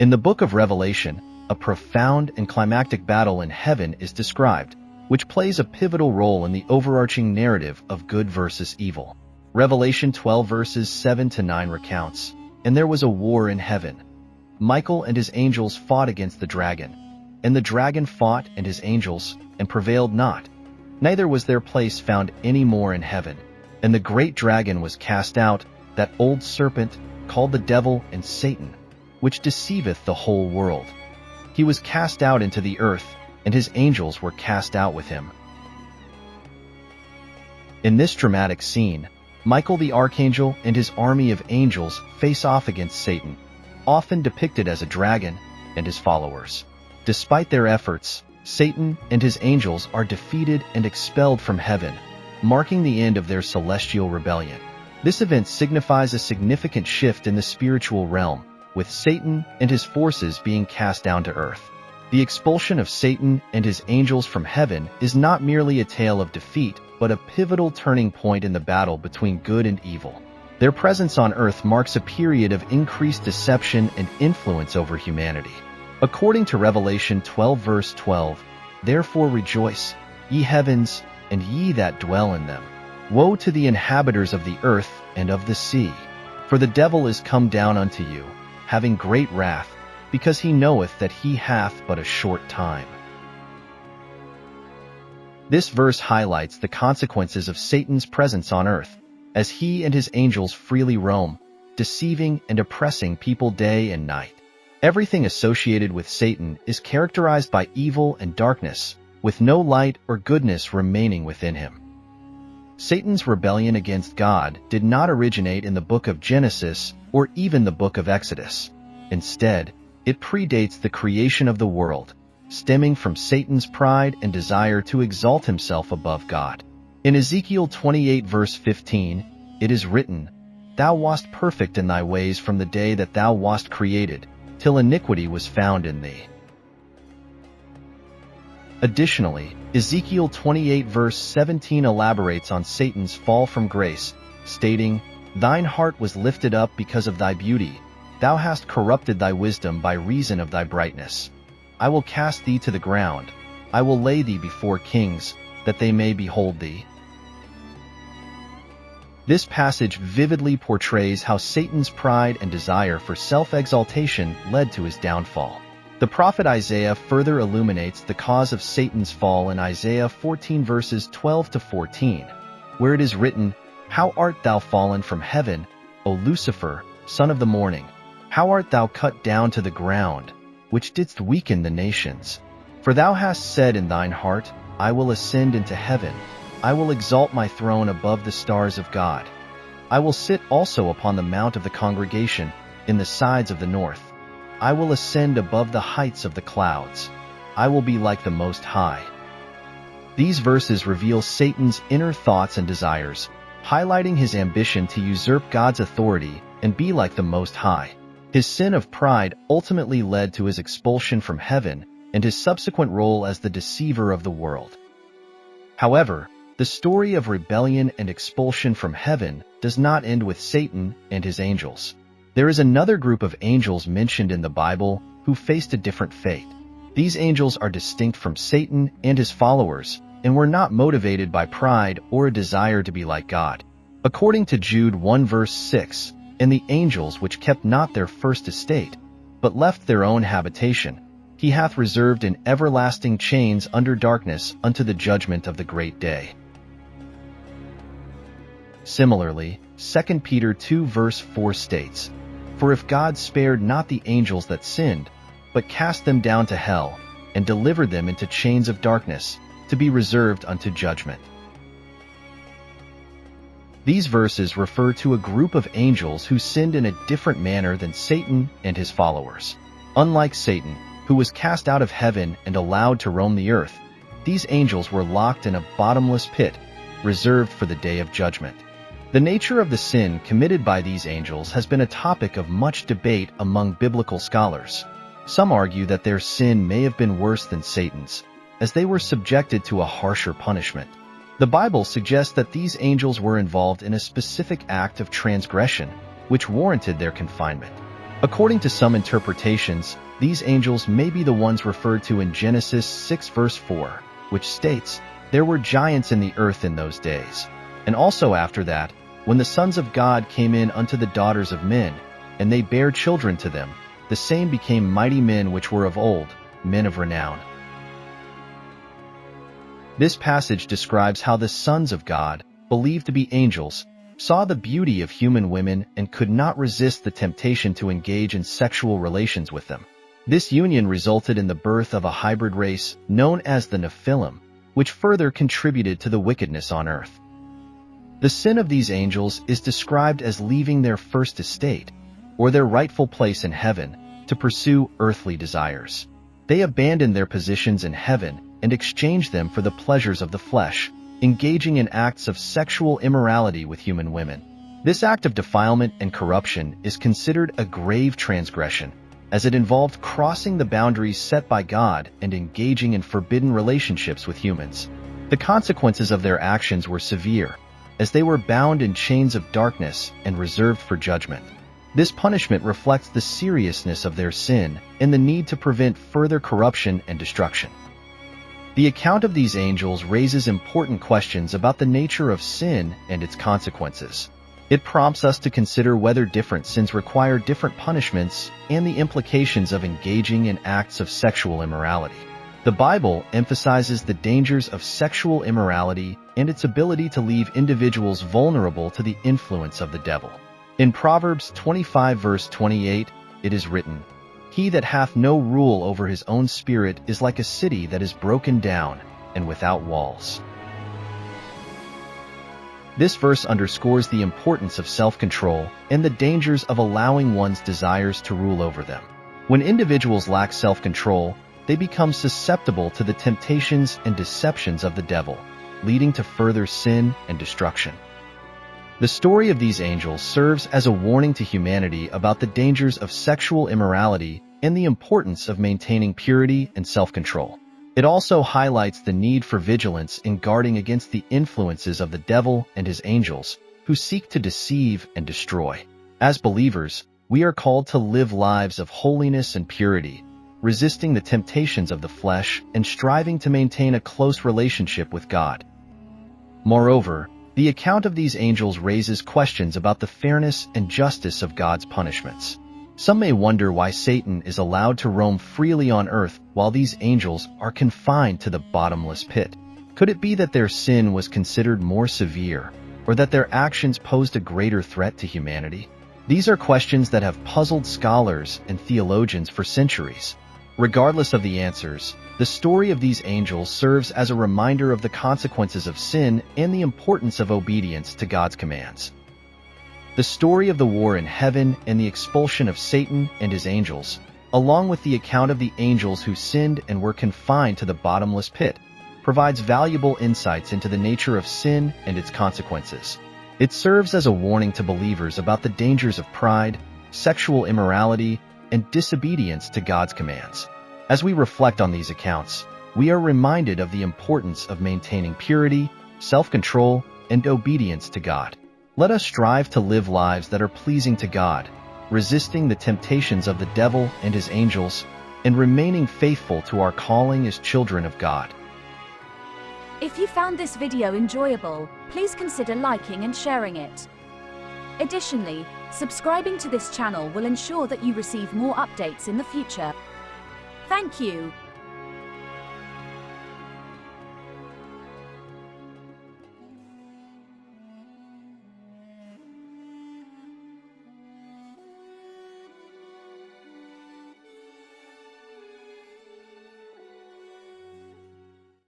In the book of Revelation, a profound and climactic battle in heaven is described, which plays a pivotal role in the overarching narrative of good versus evil. Revelation 12 verses 7 to 9 recounts, "And there was a war in heaven. Michael and his angels fought against the dragon. And the dragon fought and his angels, and prevailed not. Neither was their place found any more in heaven. And the great dragon was cast out, that old serpent, called the devil and Satan, which deceiveth the whole world. He was cast out into the earth, and his angels were cast out with him." In this dramatic scene, Michael the archangel and his army of angels face off against Satan, often depicted as a dragon, and his followers. Despite their efforts, Satan and his angels are defeated and expelled from heaven, marking the end of their celestial rebellion. This event signifies a significant shift in the spiritual realm, with Satan and his forces being cast down to earth. The expulsion of Satan and his angels from heaven is not merely a tale of defeat, but a pivotal turning point in the battle between good and evil. Their presence on earth marks a period of increased deception and influence over humanity. According to Revelation 12 verse 12, "Therefore rejoice, ye heavens, and ye that dwell in them. Woe to the inhabitants of the earth and of the sea! For the devil is come down unto you, having great wrath, because he knoweth that he hath but a short time." This verse highlights the consequences of Satan's presence on earth, as he and his angels freely roam, deceiving and oppressing people day and night. Everything associated with Satan is characterized by evil and darkness, with no light or goodness remaining within him. Satan's rebellion against God did not originate in the book of Genesis or even the book of Exodus. Instead, it predates the creation of the world, stemming from Satan's pride and desire to exalt himself above God. In Ezekiel 28 verse 15, it is written, "Thou wast perfect in thy ways from the day that thou wast created, till iniquity was found in thee." Additionally, Ezekiel 28 verse 17 elaborates on Satan's fall from grace, stating, "Thine heart was lifted up because of thy beauty. Thou hast corrupted thy wisdom by reason of thy brightness. I will cast thee to the ground. I will lay thee before kings, that they may behold thee." This passage vividly portrays how Satan's pride and desire for self-exaltation led to his downfall. The prophet Isaiah further illuminates the cause of Satan's fall in Isaiah 14 verses 12 to 14, where it is written, "How art thou fallen from heaven, O Lucifer, son of the morning? How art thou cut down to the ground, which didst weaken the nations? For thou hast said in thine heart, I will ascend into heaven. I will exalt my throne above the stars of God. I will sit also upon the mount of the congregation in the sides of the north. I will ascend above the heights of the clouds. I will be like the Most High." These verses reveal Satan's inner thoughts and desires, highlighting his ambition to usurp God's authority and be like the Most High. His sin of pride ultimately led to his expulsion from heaven and his subsequent role as the deceiver of the world. However, the story of rebellion and expulsion from heaven does not end with Satan and his angels. There is another group of angels mentioned in the Bible who faced a different fate. These angels are distinct from Satan and his followers, and were not motivated by pride or a desire to be like God. According to Jude 1 verse 6, "And the angels which kept not their first estate, but left their own habitation, he hath reserved in everlasting chains under darkness unto the judgment of the great day." Similarly, 2 Peter 2 verse 4 states, "For if God spared not the angels that sinned, but cast them down to hell, and delivered them into chains of darkness, to be reserved unto judgment." These verses refer to a group of angels who sinned in a different manner than Satan and his followers. Unlike Satan, who was cast out of heaven and allowed to roam the earth, these angels were locked in a bottomless pit, reserved for the day of judgment. The nature of the sin committed by these angels has been a topic of much debate among biblical scholars. Some argue that their sin may have been worse than Satan's, as they were subjected to a harsher punishment. The Bible suggests that these angels were involved in a specific act of transgression, which warranted their confinement. According to some interpretations, these angels may be the ones referred to in Genesis 6 verse 4, which states, "There were giants in the earth in those days." And also after that, when the sons of God came in unto the daughters of men, and they bare children to them, the same became mighty men which were of old, men of renown. This passage describes how the sons of God, believed to be angels, saw the beauty of human women and could not resist the temptation to engage in sexual relations with them. This union resulted in the birth of a hybrid race known as the Nephilim, which further contributed to the wickedness on earth. The sin of these angels is described as leaving their first estate, or their rightful place in heaven, to pursue earthly desires. They abandoned their positions in heaven and exchanged them for the pleasures of the flesh, engaging in acts of sexual immorality with human women. This act of defilement and corruption is considered a grave transgression, as it involved crossing the boundaries set by God and engaging in forbidden relationships with humans. The consequences of their actions were severe, as they were bound in chains of darkness and reserved for judgment. This punishment reflects the seriousness of their sin and the need to prevent further corruption and destruction. The account of these angels raises important questions about the nature of sin and its consequences. It prompts us to consider whether different sins require different punishments and the implications of engaging in acts of sexual immorality. The Bible emphasizes the dangers of sexual immorality and its ability to leave individuals vulnerable to the influence of the devil. In Proverbs 25 verse 28, it is written, "He that hath no rule over his own spirit is like a city that is broken down and without walls." This verse underscores the importance of self-control and the dangers of allowing one's desires to rule over them. When individuals lack self-control, they become susceptible to the temptations and deceptions of the devil, leading to further sin and destruction. The story of these angels serves as a warning to humanity about the dangers of sexual immorality and the importance of maintaining purity and self-control. It also highlights the need for vigilance in guarding against the influences of the devil and his angels, who seek to deceive and destroy. As believers, we are called to live lives of holiness and purity, resisting the temptations of the flesh and striving to maintain a close relationship with God. Moreover, the account of these angels raises questions about the fairness and justice of God's punishments. Some may wonder why Satan is allowed to roam freely on earth while these angels are confined to the bottomless pit. Could it be that their sin was considered more severe, or that their actions posed a greater threat to humanity? These are questions that have puzzled scholars and theologians for centuries. Regardless of the answers, the story of these angels serves as a reminder of the consequences of sin and the importance of obedience to God's commands. The story of the war in heaven and the expulsion of Satan and his angels, along with the account of the angels who sinned and were confined to the bottomless pit, provides valuable insights into the nature of sin and its consequences. It serves as a warning to believers about the dangers of pride, sexual immorality, and disobedience to God's commands. As we reflect on these accounts, we are reminded of the importance of maintaining purity, self-control, and obedience to God. Let us strive to live lives that are pleasing to God, resisting the temptations of the devil and his angels, and remaining faithful to our calling as children of God. If you found this video enjoyable, please consider liking and sharing it. Additionally, subscribing to this channel will ensure that you receive more updates in the future. Thank you.